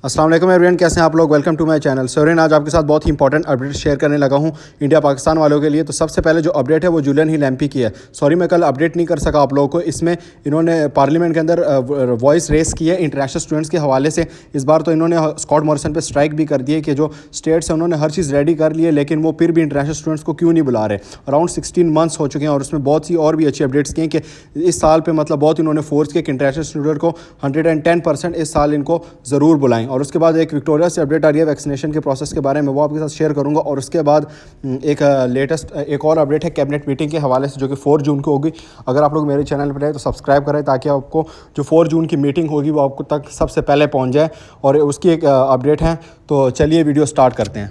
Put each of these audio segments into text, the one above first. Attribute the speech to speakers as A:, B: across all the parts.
A: अस्सलाम वालेकुम एवरीवन, कैसे हैं आप लोग। Welcome to my channel. Soren आज आपके साथ बहुत ही इंपॉर्टेंट अपडेट शेयर करने लगा हूं इंडिया पाकिस्तान वालों के लिए। तो सबसे पहले जो अपडेट है वो जूलियन हिल एमपी की है। सॉरी मैं कल अपडेट नहीं कर सका आप लोगों को। इसमें इन्होंने पार्लियामेंट के अंदर वॉइस रेस की है इंटरनेशनल स्टूडेंट्स के हवाले से। इस बार तो इन्होंने स्कॉट मॉरिसन पर स्ट्राइक भी कर दी है कि जो स्टेट्स हैं उन्होंने हर चीज़ रेडी कर ली है, लेकिन वो फिर भी इंटरनेशनल स्टूडेंट्स को क्यों नहीं बुला रहे। अराउंड 16 मंथ्स हो चुके हैं और उसमें बहुत सी और भी अच्छी अपडेट्स की हैं कि इस साल पे मतलब बहुत इन्होंने फोर्स किया कि इंटरनेशनल स्टूडेंट को 110% इस साल इनको ज़रूर बुलाएं। और उसके बाद एक विक्टोरिया से अपडेट आ रही है वैक्सीनेशन के प्रोसेस के बारे में, वो आपके साथ शेयर करूंगा। और उसके बाद एक लेटेस्ट एक और अपडेट है कैबिनेट मीटिंग के हवाले से, जो कि 4 जून को होगी। अगर आप लोग मेरे चैनल पर आए तो सब्सक्राइब करें ताकि आपको जो 4 जून की मीटिंग होगी वो आपको तक सबसे पहले पहुँच जाए। और उसकी एक अपडेट है। तो चलिए वीडियो स्टार्ट करते हैं।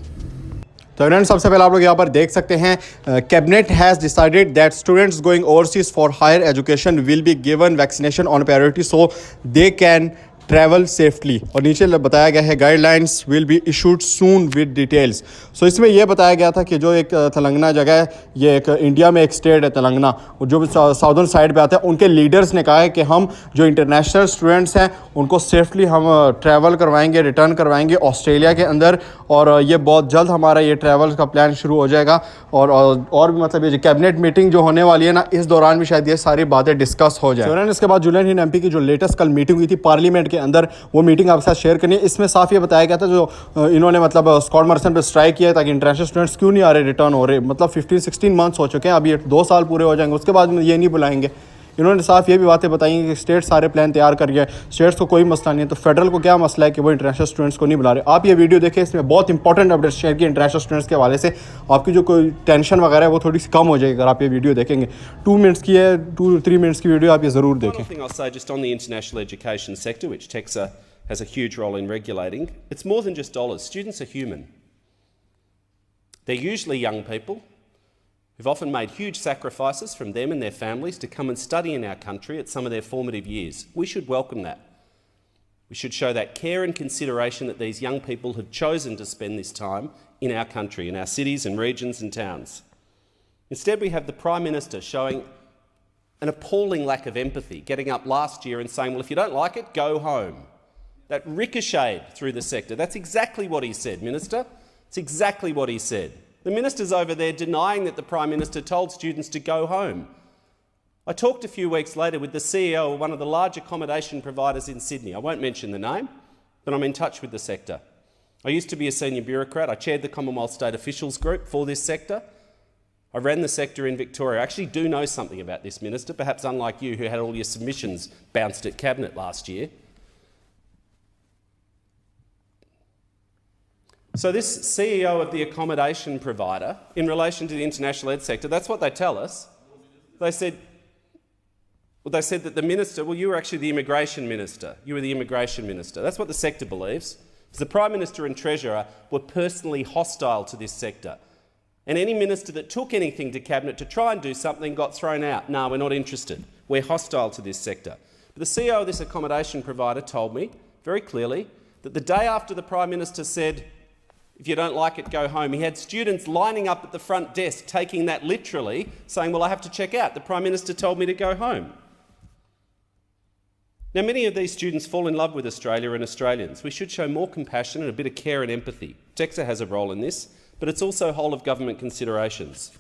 A: तो फ्रेंड्स सबसे पहले आप लोग यहाँ पर देख सकते हैं cabinet has decided that students going overseas for higher education will be given vaccination on priority so they can travel safely. और नीचे बताया गया है guidelines will be issued soon with details. So इसमें यह बताया गया था कि जो एक तेलंगाना जगह है, ये एक इंडिया में एक स्टेट है तेलंगाना, जो साउदर्न साइड पे आता है, उनके लीडर्स ने कहा है कि हम जो इंटरनेशनल स्टूडेंट्स हैं उनको सेफ्टली हम ट्रैवल करवाएंगे, रिटर्न करवाएंगे ऑस्ट्रेलिया के अंदर। और ये बहुत जल्द हमारा ये ट्रैवल का प्लान शुरू हो जाएगा। और भी मतलब ये कैबिनेट मीटिंग जो होने वाली है ना, इस दौरान भी शायद ये सारी बातें डिस्कस हो जाए। इसके बाद जूलियन हिल एमपी की जो लेटेस्ट कल मीटिंग हुई थी पार्लियामेंट के अंदर, वो मीटिंग आपके साथ शेयर करनी है। इसमें साफ ये बताया गया था जो इन्होंने मतलब स्कॉट मॉरिसन पे स्ट्राइक किया है ताकि इंटरनेशनल स्टूडेंट्स क्यों नहीं आ रहे, रिटर्न हो रहे। मतलब 15-16 मंथ्स हो चुके हैं, अभी 2 साल पूरे हो जाएंगे, उसके बाद ये नहीं बुलाएंगे। इन्होंने साफ ये भी बातें बताई हैं कि स्टेट सारे प्लान तैयार कर गए, स्टेट्स को कोई मसला नहीं है, तो फेडरल को क्या मसला है कि वो इंटरनेशनल स्टूडेंट्स को नहीं बुला रहे। आप ये वीडियो देखें, इसमें बहुत इंपॉर्टेंट अपडेट शेयर किए इंटरनेशनल स्टूडेंट्स के हवाले से। आपकी जो कोई टेंशन वगैरह है वो थोड़ी सी कम हो जाएगी अगर आप ये वीडियो देखेंगे। 2 मिनट्स की है, 2-3 मिनट्स की वीडियो, आप ये ज़रूर देखें।
B: Just on the international education sector, which TEXA has a huge role in regulating, it's more than just dollars. Students are human. They're usually young people who've often made huge sacrifices from them and their families to come and study in our country at some of their formative years. We should welcome that. We should show that care and consideration that these young people have chosen to spend this time in our country, in our cities and regions and towns. Instead, we have the Prime Minister showing an appalling lack of empathy, getting up last year and saying, well, if you don't like it, go home. That ricocheted through the sector. That's exactly what he said, Minister. It's exactly what he said. The minister's over there denying that the Prime Minister told students to go home. I talked a few weeks later with the CEO of one of the large accommodation providers in Sydney. I won't mention the name, but I'm in touch with the sector. I used to be a senior bureaucrat. I chaired the Commonwealth State Officials Group for this sector. I ran the sector in Victoria. I actually do know something about this, Minister, perhaps unlike you who had all your submissions bounced at Cabinet last year. So this CEO of the accommodation provider, in relation to the international ed sector, that's what they tell us. They said that the minister, well, you were actually the immigration minister. You were the immigration minister. That's what the sector believes. The Prime Minister and Treasurer were personally hostile to this sector. And any minister that took anything to Cabinet to try and do something got thrown out. No, we're not interested. We're hostile to this sector. But the CEO of this accommodation provider told me very clearly that the day after the Prime Minister said, if you don't like it, go home, he had students lining up at the front desk, taking that literally, saying, well, I have to check out. The Prime Minister told me to go home. Now, many of these students fall in love with Australia and Australians. We should show more compassion and a bit of care and empathy. TEXA has a role in this, but it's also whole-of-government considerations.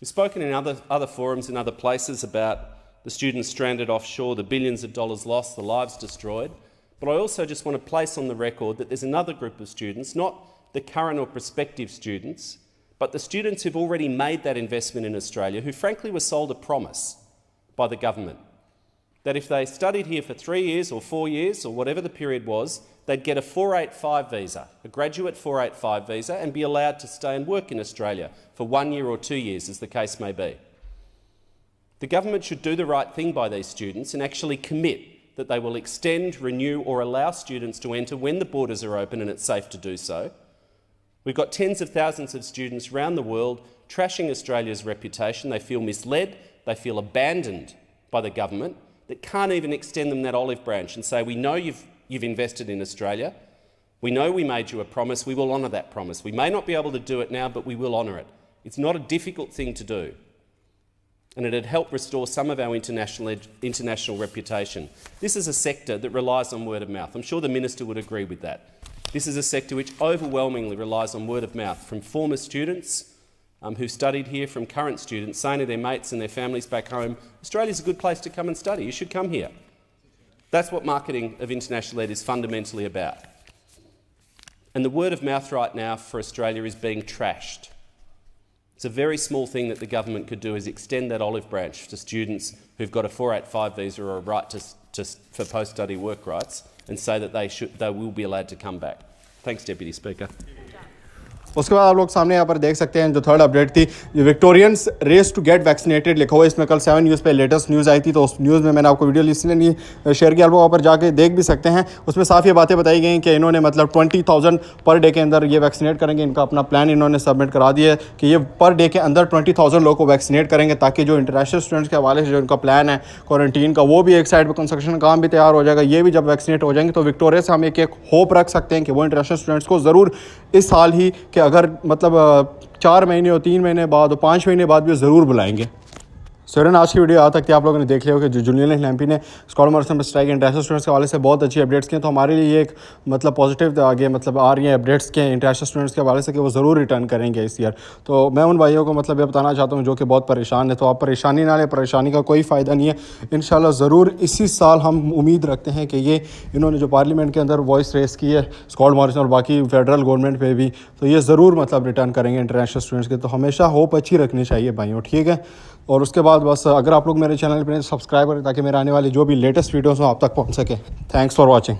B: We've spoken in other forums in other places about the students stranded offshore, the billions of dollars lost, the lives destroyed. But I also just want to place on the record that there's another group of students, not the current or prospective students, but the students who've already made that investment in Australia, who frankly were sold a promise by the government that if they studied here for 3 years or 4 years or whatever the period was, they'd get a 485 visa, a graduate 485 visa, and be allowed to stay and work in Australia for 1 year or 2 years, as the case may be. The government should do the right thing by these students and actually commit that they will extend, renew or allow students to enter when the borders are open and it's safe to do so. We've got tens of thousands of students around the world trashing Australia's reputation. They feel misled, they feel abandoned by the government that can't even extend them that olive branch and say, we know you've invested in Australia, we know we made you a promise, we will honour that promise. We may not be able to do it now, but we will honour it. It's not a difficult thing to do. And it'd help restore some of our international reputation. This is a sector that relies on word of mouth. I'm sure the Minister would agree with that. This is a sector which overwhelmingly relies on word of mouth from former students who studied here, from current students saying to their mates and their families back home, Australia's a good place to come and study, you should come here. That's what marketing of international ed is fundamentally about. And the word of mouth right now for Australia is being trashed. It's a very small thing that the government could do, is extend that olive branch to students who've got a 485 visa or a right for post-study work rights, and say that they will be allowed to come back. Thanks, Deputy Speaker.
A: उसके बाद आप लोग सामने यहाँ पर देख सकते हैं जो थर्ड अपडेट थी, Victorians race to get vaccinated लिखा हुआ है। इसमें कल 7 न्यूज़ पे लेटेस्ट न्यूज़ आई थी, तो उस न्यूज़ में मैंने आपको वीडियो इसलिए नहीं शेयर किया, आप लोग वहाँ पर जाके देख भी सकते हैं। उसमें साफ ये बातें बताई गई कि इन्होंने मतलब 20,000 पर डे के अंदर ये वैक्सीनेट करेंगे। इनका अपना प्लान इन्होंने सबमिट करा दिया है कि ये पर डे के अंदर 20,000 लोगों को वैक्सीनेट करेंगे, ताकि जो इंटरनेशनल स्टूडेंट्स के हवाले से जो इनका प्लान है क्वारंटीन का, वो भी एक साइड पर कंस्ट्रक्शन काम भी तैयार हो जाएगा। ये भी जब वैक्सीनेट हो जाएंगे तो विक्टोरिया से हम एक होप रख सकते हैं कि वो इंटरनेशनल स्टूडेंट्स को ज़रूर इस साल ही, कि अगर मतलब 4 महीने और 3 महीने बाद और 5 महीने बाद भी ज़रूर बुलाएंगे। सर आज की वीडियो यहाँ तक थी, आप लोगों ने देख लिया होगा कि जूलियन लैम्पी ने स्कॉलर मॉरिसन पर स्ट्राइक इंटरनेशनल स्टूडेंट्स के हवाले से बहुत अच्छी अपडेट्स की, तो हमारे लिए एक मतलब पॉजिटिव आगे मतलब आ रही है अपडेट्स के इंटरनेशनल स्टूडेंट्स के हवाले से कि वो ज़रूर रिटर्न करेंगे इस ईयर। तो मैं उन भाइयों को मतलब ये बताना चाहता हूँ जो कि बहुत परेशान है, तो आप परेशानी ना लें, परेशानी का कोई फ़ायदा नहीं है। इंशाल्लाह ज़रूर इसी साल हम उम्मीद रखते हैं कि ये इन्होंने जो पार्लियामेंट के अंदर वॉइस रेस की है स्कॉलर मॉरिसन और बाकी फेडरल गवर्नमेंट पे भी, तो ये ज़रूर मतलब रिटर्न करेंगे इंटरनेशनल स्टूडेंट्स के। तो हमेशा होप अच्छी रखनी चाहिए भाइयों, ठीक है। और उसके बाद बस अगर आप लोग मेरे चैनल पर सब्सक्राइब करें ताकि मेरे आने वाली जो भी लेटेस्ट वीडियोस हो आप तक पहुंच सके। Thanks for watching.